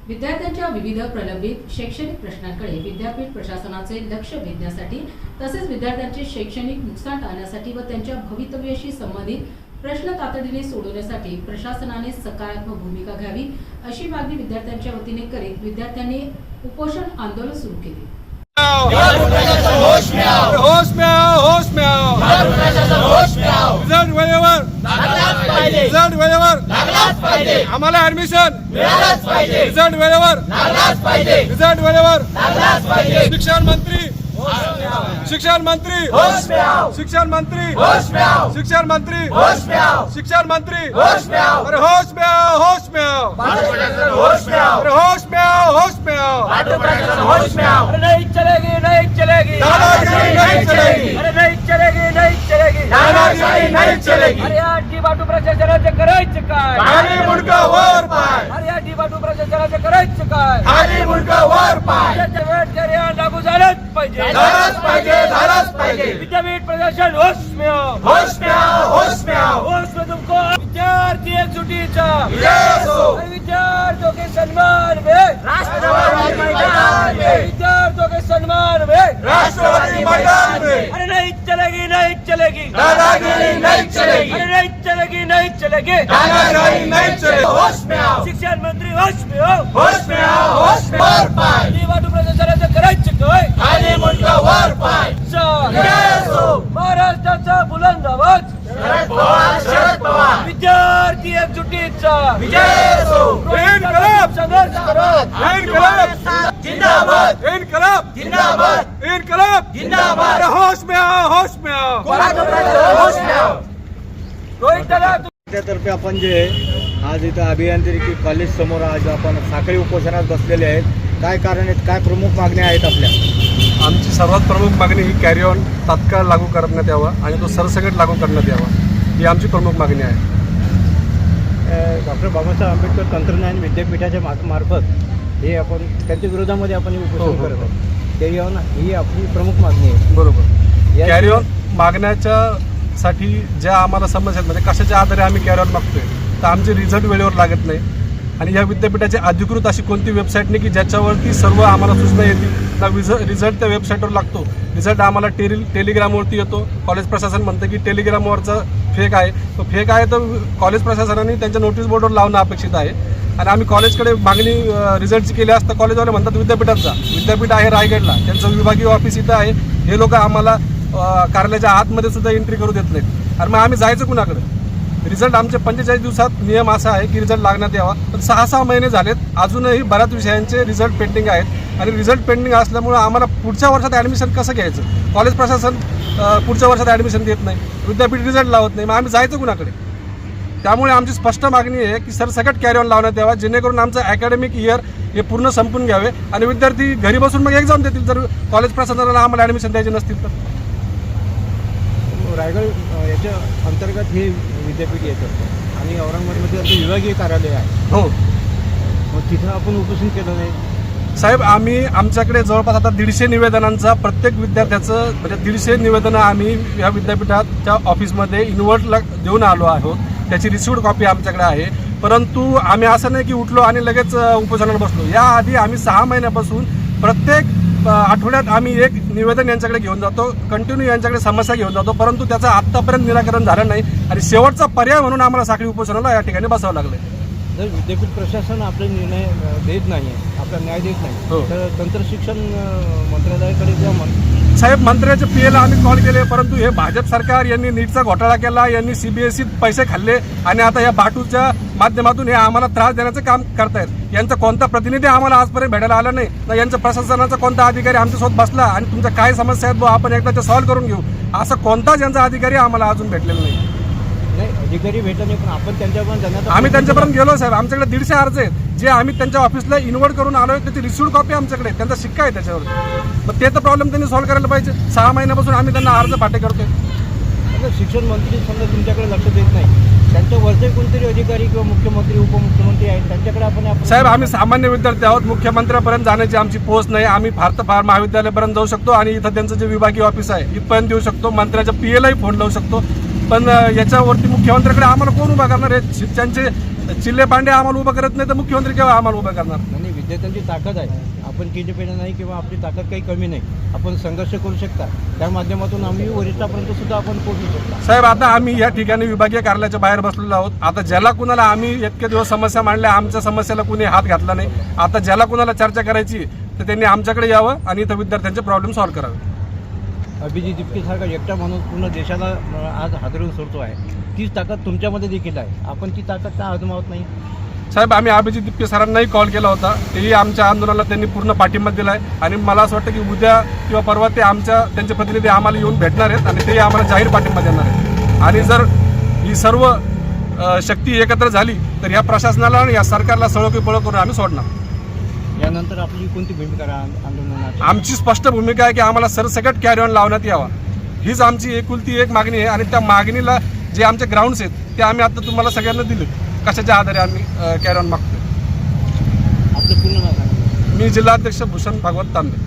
विद्यार्थ्यांच्या विविध प्रलंबित शैक्षणिक प्रश्नांकडे विद्यापीठ प्रशासनाचे लक्ष वेधण्यासाठी तसेच विद्यार्थ्यांचे शैक्षणिक नुकसान टाळण्यासाठी व त्यांच्या भवितव्याशी संबंधित प्रश्न तातडीने सोडवण्यासाठी प्रशासनाने सकारात्मक भूमिका घ्यावी अशी मागणी विद्यार्थ्यांच्या वतीने करीत विद्यार्थ्यांनी उपोषण आंदोलन सुरू केले। आम्हाला ऍडमिशन रिझल्ट वेळेवर रिझल्ट वेळेवर शिक्षण मंत्री शिक्षण मंत्री शिक्षण मंत्री शिक्षण मंत्री शिक्षण मंत्री अरे होश में आओ होश में आओ अरे होश में आओ होश में आओ नहीं चलेगी नहीं चलेगी दादागिरी नहीं चलेगी अरे नहीं चलेगी नहीं चलेगी दादागिरी नहीं चलेगी अरे या डिबाटू प्रशासनाचं करायचं काय खाली मुंडका वर पाय अरे या डिबाटू प्रशासनाचं करायचं काय खाली मुंडका वर पाय वेळ लागू झालंच पाहिजे झालाच पाहिजे विद्यापीठ प्रशासन होश में आओ होश में आओ होश में आओ होश में तुमको विद्यार्थी एकजुटीचा विजय हो विद्यार्थियों के सम्मान में राष्ट्रवादी मैदान में विद्यार्थियों के सम्मान में राष्ट्रवादी मैदान में अरे नहीं चलेगी नहीं चलेगी दादागिरी नहीं चलेगी अरे नहीं चलेगी नहीं चलेगी दादागिरी नहीं चलेगी होश में आओ शिक्षण मंत्री होश में आओ होश में आओ होश में वर पाय डिबाटू प्रशासनाचं करायचं काय खाली मुंडका वर पाय विजय हो महाराष्ट्राचा बुलंद आवाज शरद पवार विद्यार्थी एकजुटीचा विजय हो इनकलाब संघर्ष करो इनकलाब जिंदाबाद इनकलाब जिंदाबाद इनकलाब जिंदाबाद होश में आओ होश में आओ होश में आओ रोहित दादा त्यातर्फे आपण जे आज इथं अभियांत्रिकी कॉलेज समोर आज आपण साखळी उपोषणात बसलेले आहेत। काय कारण आहेत, काय प्रमुख मागण्या आहेत आपल्या? आमची सर्वात प्रमुख मागणी ही कॅरी ऑन तात्काळ लागू करण्यात यावा आणि तो सरसकट लागू करण्यात यावा ही आमची प्रमुख मागणी आहे। डॉक्टर बाबासाहेब आंबेडकर तंत्रज्ञान विद्यापीठाच्या मार्फत हे आपण त्यांच्या विरोधामध्ये आपण उपोषण करत आहोत। कॅरी ऑन ही आपली प्रमुख मागणी आहे। बरोबर, कॅरी ऑन मागण्याच्या साठी ज्या आम्हाला समस्या आहेत म्हणजे कशाच्या आधारे आम्ही कॅरी ऑन मागतोय तर आमचे रिझल्ट वेळेवर लागत नाही आणि या विद्यापीठाची अधिकृत अशी कोणती वेबसाईट नाही की ज्याच्यावरती सर्व आम्हाला सूचना येतील ना रिझल्ट त्या वेबसाईटवर लागतो। रिझल्ट आम्हाला टेलिग्रामवरती येतो। कॉलेज प्रशासन म्हणतं की टेलिग्रामवरचा फेक आहे, तो फेक आहे तर कॉलेज प्रशासनाने त्यांच्या नोटीस बोर्डवर लावणं अपेक्षित आहे आणि आम्ही कॉलेजकडे मागणी रिझल्टची केली असता कॉलेजवाले म्हणतात विद्यापीठात जा। विद्यापीठ आहे रायगडला, त्यांचं विभागीय ऑफिस इथं आहे, हे लोक आम्हाला कार्यालयाच्या आतमध्ये सुद्धा एंट्री करू देत नाहीत आणि मग आम्ही जायचं कुणाकडे? रिझल्ट आमचे 45 दिवसात नियम असा आहे की रिझल्ट लागण्यात यावा, पण 6-6 महिने झालेत अजूनही बऱ्याच विषयांचे रिझल्ट पेंडिंग आहेत आणि रिझल्ट पेंडिंग असल्यामुळे आम्हाला पुढच्या वर्षात ॲडमिशन कसं घ्यायचं? कॉलेज प्रशासन पुढच्या वर्षात ॲडमिशन देत नाही, विद्यापीठ रिझल्ट लावत नाही, मग आम्ही जायचं कुणाकडे? त्यामुळे आमची स्पष्ट मागणी आहे की सरसकट कॅरी ऑन लावण्यात यावा जेणेकरून आमचं अकॅडमिक इयर हे पूर्ण संपून घ्यावे आणि विद्यार्थी घरी बसून मग एक्झाम देतील जर कॉलेज प्रशासनाला आम्हाला ॲडमिशन द्यायचे नसतील तर। रायगड याच्या अंतर्गत हे विद्यापीठ येतं आणि औरंगाबादमध्ये आमचं विभागीय कार्यालय आहे। हो, मग तिथं आपण उपोषण केलं नाही साहेब। आम्ही आमच्याकडे जवळपास आता 150 निवेदनांचा प्रत्येक विद्यार्थ्याचं म्हणजे 150 निवेदनं आम्ही या विद्यापीठाच्या ऑफिसमध्ये इन्व्हर्टला देऊन आलो आहोत, त्याची रिसिव्ड कॉपी आमच्याकडे आहे। परंतु आम्ही असं नाही की उठलो आणि लगेच उपोषणाला बसलो। याआधी आम्ही 6 महिन्यापासून प्रत्येक आठवड्यात आम्ही एक निवेदन यांच्याकडे घेऊन जातो, कंटिन्यू यांच्याकडे समस्या घेऊन जातो, परंतु त्याचं आत्तापर्यंत निराकरण झालं नाही आणि शेवटचा पर्याय म्हणून आम्हाला साखळी उपोषणाला या ठिकाणी बसावं लागलं। जर विद्यापीठ प्रशासन आपले निर्णय देत नाही आहे, आपला न्याय देत नाही तर तंत्रशिक्षण मंत्रालयाकडे किंवा साहेब मंत्र्याच्या पीएला आम्ही कॉल केले, परंतु हे भाजप सरकार यांनी नीटचा घोटाळा केला, यांनी सीबीएसईत पैसे खाल्ले आणि आता या बाटूच्या माध्यमातून हे आम्हाला त्रास देण्याचं काम करतायत। यांचा कोणता प्रतिनिधी आम्हाला आजपर्यंत भेटायला आला नाही ना यांच्या प्रशासनाचा कोणता अधिकारी आमच्यासोबत बसला आणि तुमच्या काय समस्या आहेत आपण एकदा ते सॉल्व्ह करून घेऊ असं कोणताच यांचा अधिकारी आम्हाला अजून भेटलेला नाही। अधिकारी भेटला नाही पण आपण त्यांच्यापर्यंत आम्ही त्यांच्यापर्यंत गेलो साहेब। आमच्याकडे 150 अर्ज आहेत जे आम्ही त्यांच्या ऑफिसला इन्व्हर्ट करून आलोय, त्याची रिसिव्ड कॉपी आमच्याकडे, त्यांचा शिक्का आहे त्याच्यावर। मग ते तर प्रॉब्लेम त्यांनी सॉल्व्ह करायला पाहिजे। 6 महिन्यापासून आम्ही त्यांना अर्ज पाठे करतोय। शिक्षण मंत्री समजा तुमच्याकडे लक्ष देत नाही, त्यांच्या वरचे कोणतरी अधिकारी किंवा मुख्यमंत्री उपमुख्यमंत्री आहेत त्यांच्याकडे आपण साहेब आम्ही सामान्य विद्यार्थी आहोत, मुख्यमंत्र्यापर्यंत जाण्याची आमची पोस्ट नाही। आम्ही फार महाविद्यालयापर्यंत जाऊ शकतो आणि इथं त्यांचं जे विभागीय ऑफिस आहे इथपर्यंत येऊ शकतो, मंत्र्याच्या पीएलाही फोन लावू शकतो, पण याच्यावरती मुख्यमंत्र्याकडे आम्हाला कोण उभा करणार आहे? त्यांचे चिल्ले पांडे आम्हाला उभं करत नाही तर मुख्यमंत्री केव्हा आम्हाला उभं करणार? आणि विद्यार्थ्यांची ताकद आहे. आपण किंचितपेक्षा नाही किंवा आपली ताकद काही कमी नाही. आपण संघर्ष करू शकता. त्या माध्यमातून आम्ही वरिष्ठापर्यंत सुद्धा आपण पोहोचू शकता. साहेब, आता आम्ही या ठिकाणी विभागीय कार्यालयाच्या बाहेर बसलेलो आहोत. आता ज्याला कुणाला आम्ही इतके दिवस समस्या मांडल्या, आमच्या समस्येला कुणी हात घातला नाही. आता ज्याला कुणाला चर्चा करायची तर त्यांनी आमच्याकडे यावं आणि इथं विद्यार्थ्यांचे प्रॉब्लेम सॉल्व्ह करावे. अभिजित दिपकेसारखा एकटा माणूस पूर्ण देशाला आज हादरवून सोडतो आहे. तीच ताकद तुमच्यामध्ये देखील आहे. आपण ती ताकद का आजमावत नाही? साहेब, आम्ही अभिजित दिपके सरांनाही कॉल केला होता. तेही आमच्या आंदोलनाला त्यांनी पूर्ण पाठिंबा दिला आहे आणि मला असं वाटतं की उद्या किंवा परवा ते त्यांचे प्रतिनिधी आम्हाला येऊन भेटणार आहेत आणि तेही आम्हाला जाहीर पाठिंबा देणार आहेत. आणि जर ही सर्व शक्ती एकत्र झाली तर या प्रशासनाला आणि या सरकारला सळोकी-पळो करून आम्ही सोडणार. यानंतर आपली कोणती भूमिका आंदोलनाची? आमची स्पष्ट भूमिका आहे की आम्हाला सरसकट कॅरी ऑन लावण्यात यावा. हीच आमची एकुलती एक मागणी आहे आणि त्या मागणीला जे आमचे ग्राउंड्स आहेत ते आम्ही आता तुम्हाला सगळ्यांना दिले. कशाच्या आधारे आम्ही कॅरी ऑन मागतोय. आपलं पूर्ण नाव सांगा. मी जिल्हाध्यक्ष भूषण भागवत तांबे.